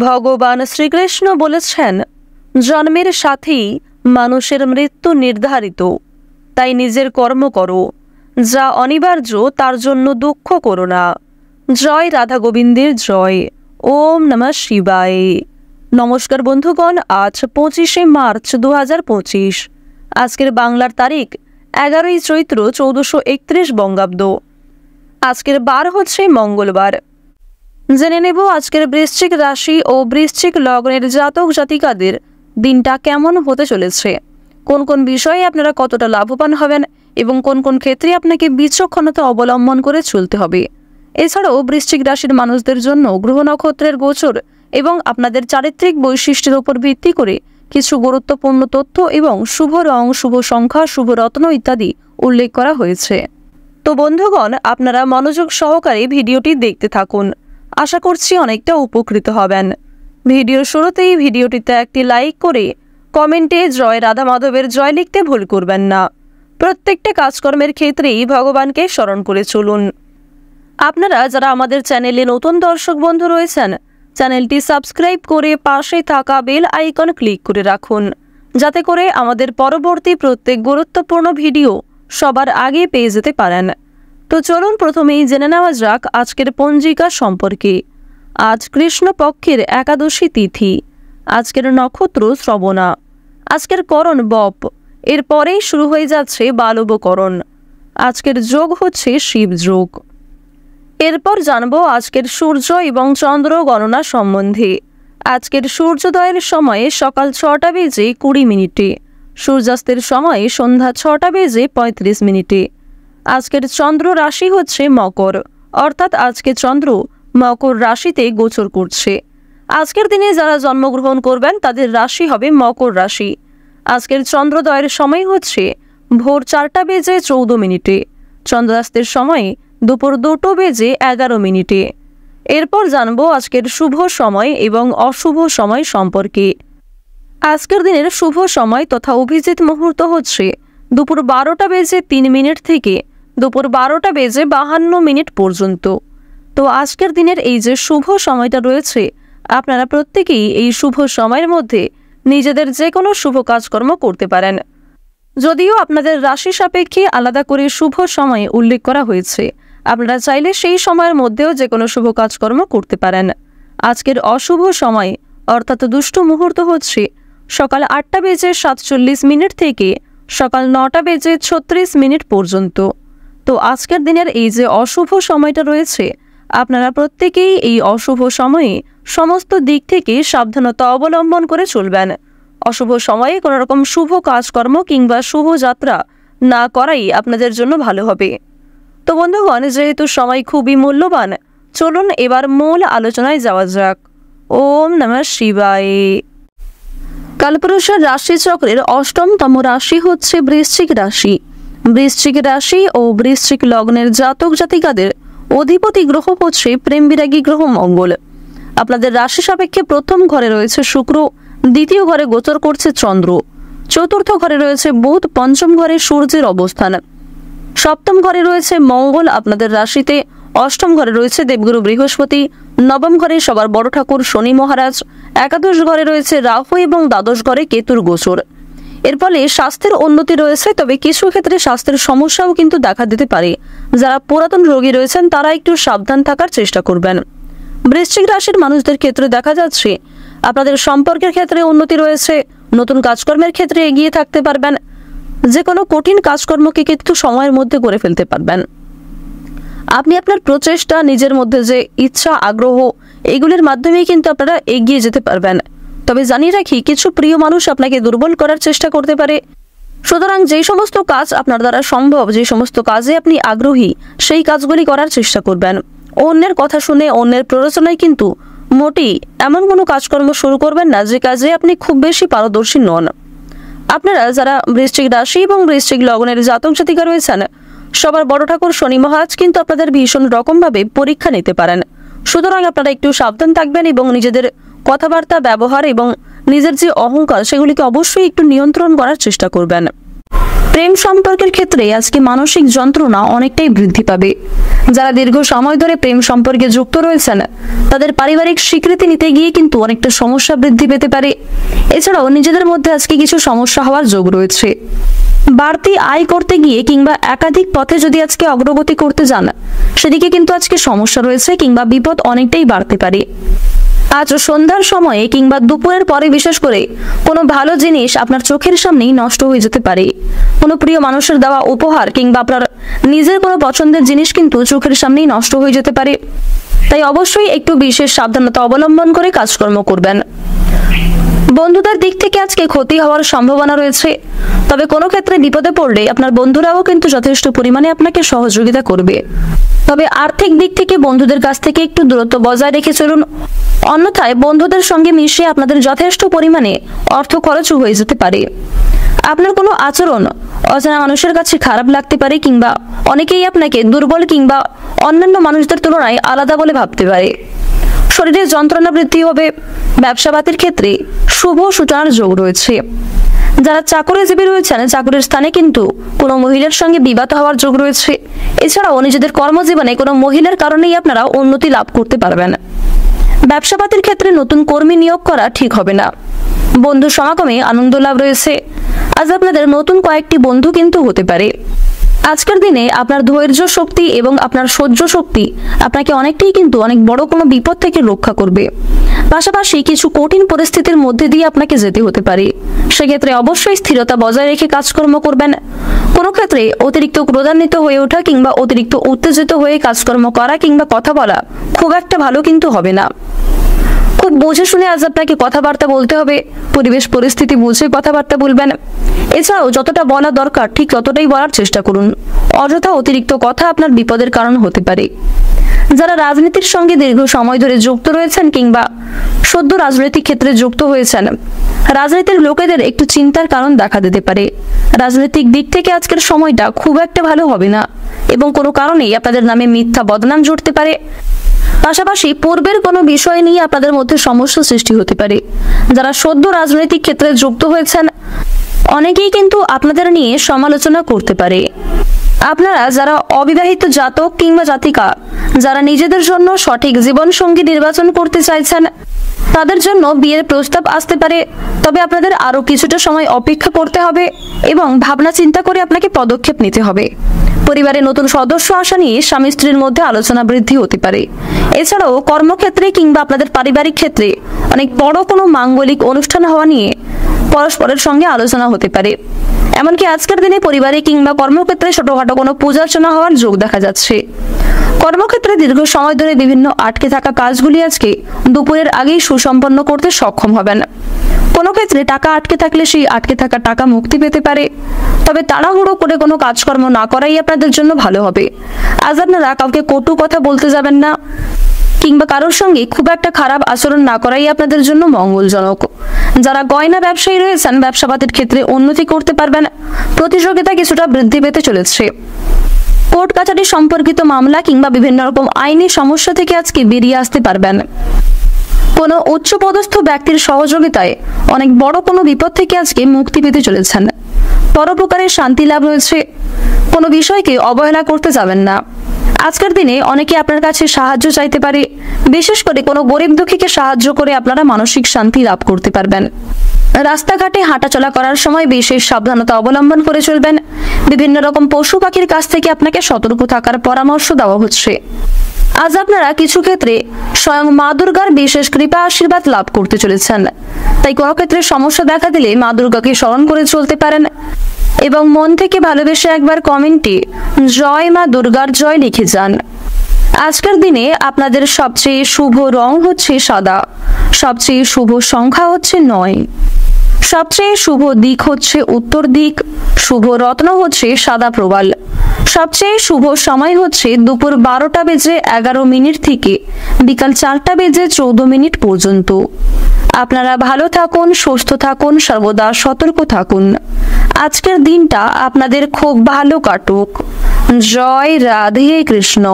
ভগবান শ্রীকৃষ্ণ বলেছেন, জন্মের সাথেই মানুষের মৃত্যু নির্ধারিত, তাই নিজের কর্ম করো, যা অনিবার্য তার জন্য দুঃখ করো না। জয় রাধা গোবিন্দের জয়। ওম নমঃ শিবায়। নমস্কার বন্ধুগণ, আজ 25শে মার্চ 2025। আজকের বাংলার তারিখ 11ই চৈত্র 1431 বঙ্গাব্দ। আজকের বার হচ্ছে মঙ্গলবার। জেনে নেব আজকের বৃশ্চিক রাশি ও বৃশ্চিক লগ্নের জাতক জাতিকাদের দিনটা কেমন হতে চলেছে, কোন কোন বিষয়ে আপনারা কতটা লাভবান হবেন এবং কোন কোন ক্ষেত্রে আপনাকে বিচক্ষণতা অবলম্বন করে চলতে হবে। এছাড়াও বৃশ্চিক রাশির মানুষদের জন্য গ্রহ নক্ষত্রের গোচর এবং আপনাদের চারিত্রিক বৈশিষ্ট্যের উপর ভিত্তি করে কিছু গুরুত্বপূর্ণ তথ্য এবং শুভ রং, শুভ সংখ্যা, শুভ রত্ন ইত্যাদি উল্লেখ করা হয়েছে। তো বন্ধুগণ, আপনারা মনোযোগ সহকারে ভিডিওটি দেখতে থাকুন। আশা করছি অনেকটা উপকৃত হবেন। ভিডিওর শুরুতেই ভিডিওটিতে একটি লাইক করে কমেন্টে জয় রাধা মাধবের জয় লিখতে ভুল করবেন না। প্রত্যেকটা কাজকর্মের ক্ষেত্রেই ভগবানকে স্মরণ করে চলুন। আপনারা যারা আমাদের চ্যানেলে নতুন দর্শক বন্ধু রয়েছেন, চ্যানেলটি সাবস্ক্রাইব করে পাশে থাকা বেল আইকন ক্লিক করে রাখুন, যাতে করে আমাদের পরবর্তী প্রত্যেক গুরুত্বপূর্ণ ভিডিও সবার আগে পেয়ে যেতে পারেন। তো চলুন প্রথমেই জেনে নেওয়া যাক আজকের পঞ্জিকা সম্পর্কে। আজ কৃষ্ণপক্ষের একাদশী তিথি। আজকের নক্ষত্র শ্রবণা। আজকের করণ বপ। এরপরেই শুরু হয়ে যাচ্ছে বালবকরণ। আজকের যোগ হচ্ছে শিব যোগ। এরপর জানবো আজকের সূর্য এবং চন্দ্র গণনা সম্বন্ধে। আজকের সূর্যোদয়ের সময়ে সকাল 6টা বেজে 20 মিনিটে, সূর্যাস্তের সময়ে সন্ধ্যা 6টা বেজে 35 মিনিটে। আজকের চন্দ্র রাশি হচ্ছে মকর, অর্থাৎ আজকে চন্দ্র মকর রাশিতে গোচর করছে। আজকের দিনে যারা জন্মগ্রহণ করবেন তাদের রাশি হবে মকর রাশি। আজকের চন্দ্রোদয়ের সময় হচ্ছে ভোর 4টা বেজে 14 মিনিটে, চন্দ্রাস্তের সময়ে দুপুর 2টো বেজে 11 মিনিটে। এরপর জানবো আজকের শুভ সময় এবং অশুভ সময় সম্পর্কে। আজকের দিনের শুভ সময় তথা অভিজিৎ মুহূর্ত হচ্ছে দুপুর 12টা বেজে 3 মিনিট থেকে দুপুর 12টা বেজে 52 মিনিট পর্যন্ত। তো আজকের দিনের এই যে শুভ সময়টা রয়েছে, আপনারা প্রত্যেকেই এই শুভ সময়ের মধ্যে নিজেদের যে কোনো শুভ কাজকর্ম করতে পারেন। যদিও আপনাদের রাশি সাপেক্ষে আলাদা করে শুভ সময় উল্লেখ করা হয়েছে, আপনারা চাইলে সেই সময়ের মধ্যেও যে কোনো শুভ কাজকর্ম করতে পারেন। আজকের অশুভ সময় অর্থাৎ দুষ্ট মুহূর্ত হচ্ছে সকাল 8টা বেজে 47 মিনিট থেকে সকাল 9টা বেজে 36 মিনিট পর্যন্ত। তো আজকের দিনের এই যে অশুভ সময়টা রয়েছে, আপনারা প্রত্যেকেই এই অশুভ সময়ে সমস্ত দিক থেকে সাবধানতা অবলম্বন করে চলবেন। অশুভ সময়ে কোনো রকম শুভ কাজকর্ম কিংবা শুভ যাত্রা না করাই আপনাদের জন্য ভালো হবে। তো বন্ধুগণ, যেহেতু সময় খুবই মূল্যবান, চলুন এবার মূল আলোচনায় যাওয়া যাক। ওম নমঃ শিবায়। কালপুরুষের রাশিচক্রের 8মতম রাশি হচ্ছে বৃশ্চিক রাশি। বৃশ্চিক রাশি ও বৃশ্চিক লগ্নের জাতক জাতিকাদের অধিপতি গ্রহ হচ্ছে প্রেম বিরাগী গ্রহ মঙ্গল। আপনাদের রাশি সাপেক্ষে প্রথম ঘরে রয়েছে শুক্র, দ্বিতীয় ঘরে গোচর করছে চন্দ্র, চতুর্থ ঘরে রয়েছে বুধ, পঞ্চম ঘরে সূর্যের অবস্থান, সপ্তম ঘরে রয়েছে মঙ্গল আপনাদের রাশিতে, অষ্টম ঘরে রয়েছে দেবগুরু বৃহস্পতি, নবম ঘরে সবার বড় ঠাকুর শনি মহারাজ, একাদশ ঘরে রয়েছে রাহু এবং দ্বাদশ ঘরে কেতুর গোচর। এর ফলে স্বাস্থ্যের উন্নতি রয়েছে, তবে কিছু ক্ষেত্রে স্বাস্থ্যের সমস্যাও কিন্তু দেখা দিতে পারে। যারা পুরাতন রোগী রয়েছেন তারা একটু সাবধান থাকার চেষ্টা করবেন। বৃশ্চিক রাশির মানুষদের ক্ষেত্রে দেখা যাচ্ছে আপনাদের সম্পর্কের ক্ষেত্রে উন্নতি রয়েছে, নতুন কাজকর্মের ক্ষেত্রে এগিয়ে থাকতে পারবেন, যে কোনো কঠিন কাজকর্মকে কিন্তু সময়ের মধ্যে করে ফেলতে পারবেন। আপনি আপনার প্রচেষ্টা, নিজের মধ্যে যে ইচ্ছা, আগ্রহ, এগুলির মাধ্যমেই কিন্তু আপনারা এগিয়ে যেতে পারবেন। তবে জানিয়ে রাখি, কিছু প্রিয় মানুষ আপনাকে দুর্বল করার চেষ্টা করতে পারে। সুতরাং যেই সমস্ত কাজ আপনার দ্বারা সম্ভব, যে সমস্ত কাজে আপনি আগ্রহী, সেই কাজগুলি করার চেষ্টা করবেন। অন্যের কথা শুনে, অন্যের প্ররোচনায় কিন্তু মোটেই এমন কোনো কাজকর্ম শুরু করবেন না যে কাজে আপনি খুব বেশি পারদর্শী নন। আপনারা যারা বৃশ্চিক রাশি এবং বৃশ্চিক লগ্নের জাতক জাতিকা রয়েছেন, সবার বড় ঠাকুর শনি মহারাজ কিন্তু আপনাদের ভীষণ রকমভাবে পরীক্ষা নিতে পারেন। সুতরাং আপনারা একটু সাবধান থাকবেন এবং নিজেদের কথাবার্তা, ব্যবহার এবং নিজের যে অহংকার, সেগুলিকে অবশ্যই একটু নিয়ন্ত্রণ করার চেষ্টা করবেন। প্রেম সম্পর্কের ক্ষেত্রে আজকে মানসিক যন্ত্রণা অনেকটাই বৃদ্ধি পাবে। যারা দীর্ঘ সময় ধরে প্রেম সম্পর্কে যুক্ত রয়েছেন তাদের পারিবারিক স্বীকৃতি নিতে গিয়ে কিন্তু অনেকটা সমস্যা বৃদ্ধি পেতে পারে। এছাড়াও নিজেদের মধ্যে আজকে কিছু সমস্যা হওয়ার যোগ রয়েছে। বাড়তি আয় করতে গিয়ে কিংবা একাধিক পথে যদি আজকে অগ্রগতি করতে যান সেদিকে কিন্তু আজকে সমস্যা রয়েছে কিংবা বিপদ অনেকটাই বাড়তে পারে। আজ সন্ধ্যার সময়ে কিংবা দুপুরের পরে বিশেষ করে কোনো ভালো জিনিস আপনার চোখের সামনেই নষ্ট হয়ে যেতে পারে। কোনো প্রিয় মানুষের দেওয়া উপহার কিংবা আপনার নিজের কোনো পছন্দের জিনিস কিন্তু চোখের সামনেই নষ্ট হয়ে যেতে পারে। তাই অবশ্যই একটু বিশেষ সাবধানতা অবলম্বন করে কাজকর্ম করবেন। বন্ধুদের দিক থেকে আজকে ক্ষতি হওয়ার সম্ভাবনা রয়েছে, তবে কোনো ক্ষেত্রে বিপদে পড়লে আপনার বন্ধুরাও কিন্তু যথেষ্ট পরিমাণে আপনাকে সহযোগিতা করবে। তবে আর্থিক দিক থেকে বন্ধুদের কাছ থেকে একটু দূরত্ব বজায় রেখে চলুন, অন্যথায় বন্ধুদের সঙ্গে মিশে আপনাদের যথেষ্ট পরিমাণে অর্থ খরচ হয়ে যেতে পারে। আপনার কোনো আচরণ অজানা মানুষের কাছে খারাপ লাগতে পারে কিংবা অনেকেই আপনাকে দুর্বল কিংবা অন্যান্য মানুষদের তুলনায় আলাদা বলে ভাবতে পারে। শরীরে যন্ত্রণা বৃদ্ধি হবে। ব্যবসাপাতির ক্ষেত্রে শুভ সূচনার যোগ রয়েছে। যারা চাকরিজীবী রয়েছেন চাকরির স্থানে কিন্তু কোনো মহিলার সঙ্গে বিবাদ হওয়ার যোগ রয়েছে। এছাড়াও নিজেদের কর্মজীবনে কোনো মহিলার কারণেই আপনারা উন্নতি লাভ করতে পারবেন। ব্যবসাপাতির ক্ষেত্রে নতুন কর্মী নিয়োগ করা ঠিক হবে না। বন্ধু সমাগমে আনন্দ লাভ রয়েছে। আজ আপনাদের নতুন কয়েকটি বন্ধু কিন্তু হতে পারে। আজকের দিনে আপনার ধৈর্য শক্তি এবং আপনার সহ্য শক্তি আপনাকে অনেকটাই কিন্তু অনেক বড় কোনো বিপদ থেকে রক্ষা করবে। পাশাপাশি কিছু কঠিন পরিস্থিতির মধ্যে দিয়ে আপনাকে যেতে হতে পারে। সেক্ষেত্রে অবশ্যই স্থিরতা বজায় রেখে কাজকর্ম করবেন। কোনো ক্ষেত্রে অতিরিক্ত ক্রোধান্বিত হয়ে ওঠা কিংবা অতিরিক্ত উত্তেজিত হয়ে কাজকর্ম করা কিংবা কথা বলা খুব একটা ভালো কিন্তু হবে না। খুব বুঝে শুনে আজ আপনাকে কথাবার্তা বলতে হবে। পরিবেশ পরিস্থিতি বুঝে কথাবার্তা বলবেন। এছাড়াও যতটা বলা দরকার ঠিক ততটাই বলার চেষ্টা করুন। অযথা অতিরিক্ত কথা আপনার বিপদের কারণ হতে পারে। যারা রাজনীতির সঙ্গে দীর্ঘ সময় ধরে যুক্ত রয়েছেন কিংবা সদ্য রাজনৈতিক ক্ষেত্রে যুক্ত হয়েছেন, রাজনীতির লোকেদের একটু চিন্তার কারণ দেখা দিতে পারে। রাজনৈতিক দিক থেকে আজকের সময়টা খুব একটা ভালো হবে না এবং কোনো কারণেই আপনাদের নামে মিথ্যা বদনাম জুড়তে পারে। পাশাপাশি পূর্বের কোনো বিষয় নিয়ে আপনাদের মধ্যে সমস্যা সৃষ্টি হতে পারে। যারা সদ্য রাজনৈতিক ক্ষেত্রে যুক্ত হয়েছেন অনেকেই কিন্তু আপনাদের নিয়ে সমালোচনা করতে পারে। আপনারা যারা অবিবাহিত জাতক কিংবা জাতিকা, যারা নিজেদের জন্য সঠিক জীবনসঙ্গী নির্বাচন করতে চাইছেন তাদের জন্য বিয়ের প্রস্তাব আসতে পারে। তবে আপনাদের আরো কিছুটা সময় অপেক্ষা করতে হবে এবং ভাবনা চিন্তা করে আপনাকে পদক্ষেপ নিতে হবে। পরিবারে নতুন সদস্য আসা নিয়ে স্বামী স্ত্রীর মধ্যে আলোচনা বৃদ্ধি হতে পারে। এছাড়াও কর্মক্ষেত্রে কিংবা আপনাদের পারিবারিক ক্ষেত্রে অনেক বড় কোনো মাঙ্গলিক অনুষ্ঠান হওয়া নিয়ে পরস্পরের সঙ্গে আলোচনা হতে পারে। এমনকি আজকের দিনে পরিবারে কিংবা কর্মক্ষেত্রে ছোটখাটো কোনো পূজার্চনা হওয়ার যোগ দেখা যাচ্ছে। কর্মক্ষেত্রে দীর্ঘ সময় ধরে বিভিন্ন আটকে থাকা কাজগুলি আজকে দুপুরের আগেই সুসম্পন্ন করতে সক্ষম হবেন। কোনো ক্ষেত্রে টাকা আটকে থাকলে সেই আটকে থাকা টাকা মুক্তি পেতে পারে। তবে তাড়াহুড়ো করে কোনো কাজকর্ম না করাই আপনাদের জন্য ভালো হবে। আজ আপনারা কাউকে কটু কথা বলতে যাবেন না কিংবা কারোর সঙ্গে খুব একটা খারাপ আচরণ না করাই আপনাদের জন্য মঙ্গলজনক। যারা গয়না ব্যবসায়ী রয়েছেন ব্যবসাপাতির ক্ষেত্রে উন্নতি করতে পারবেন। প্রতিযোগিতা কিছুটা বৃদ্ধি পেতে চলেছে। কোর্ট কাছারি সম্পর্কিত মামলা কিংবা বিভিন্ন রকম আইনি সমস্যা থেকে আজকে বেরিয়ে আসতে পারবেন। কোনো উচ্চপদস্থ ব্যক্তির সহযোগিতায় অনেক বড় কোনো বিপদ থেকে আজকে মুক্তি পেতে চলেছেন। পরোপকারের শান্তি লাভ রয়েছে। কোনো বিষয়কে অবহেলা করতে যাবেন না। আজকের দিনে অনেকে আপনার কাছে সাহায্য চাইতে পারে। বিশেষ করে কোনো গরিব দুঃখীকে সাহায্য করে আপনারা মানসিক শান্তি লাভ করতে পারবেন। রাস্তাঘাটে হাঁটাচলা করার সময় বিশেষ সাবধানতা অবলম্বন করে চলবেন। বিভিন্ন রকম পশু পাখির কাছ থেকে আপনাকে সতর্ক থাকার পরামর্শ দেওয়া হচ্ছে। আজ আপনারা কিছু ক্ষেত্রে স্বয়ং মা দুর্গার বিশেষ কৃপা আশীর্বাদ লাভ করতে চলেছেন। তাই কোনো ক্ষেত্রে সমস্যা দেখা দিলে মা দুর্গাকে স্মরণ করে চলতে পারেন এবং মন থেকে ভালোবেসে একবার কমেন্টে জয় মা দুর্গার জয় লিখে যান। আজকের দিনে আপনাদের সবচেয়ে শুভ রং হচ্ছে সাদা, সবচেয়ে শুভ সংখ্যা হচ্ছে 9, সবচেয়ে শুভ দিক হচ্ছে উত্তর দিক, শুভ রত্ন হচ্ছে সাদা প্রবাল, সবচেয়ে শুভ সময় হচ্ছে দুপুর 12:11 থেকে বিকাল 4:14 পর্যন্ত। আপনারা ভালো থাকুন, সুস্থ থাকুন, সর্বদা সতর্ক থাকুন। আজকের দিনটা আপনাদের খুব ভালো কাটুক। জয় রাধে কৃষ্ণ।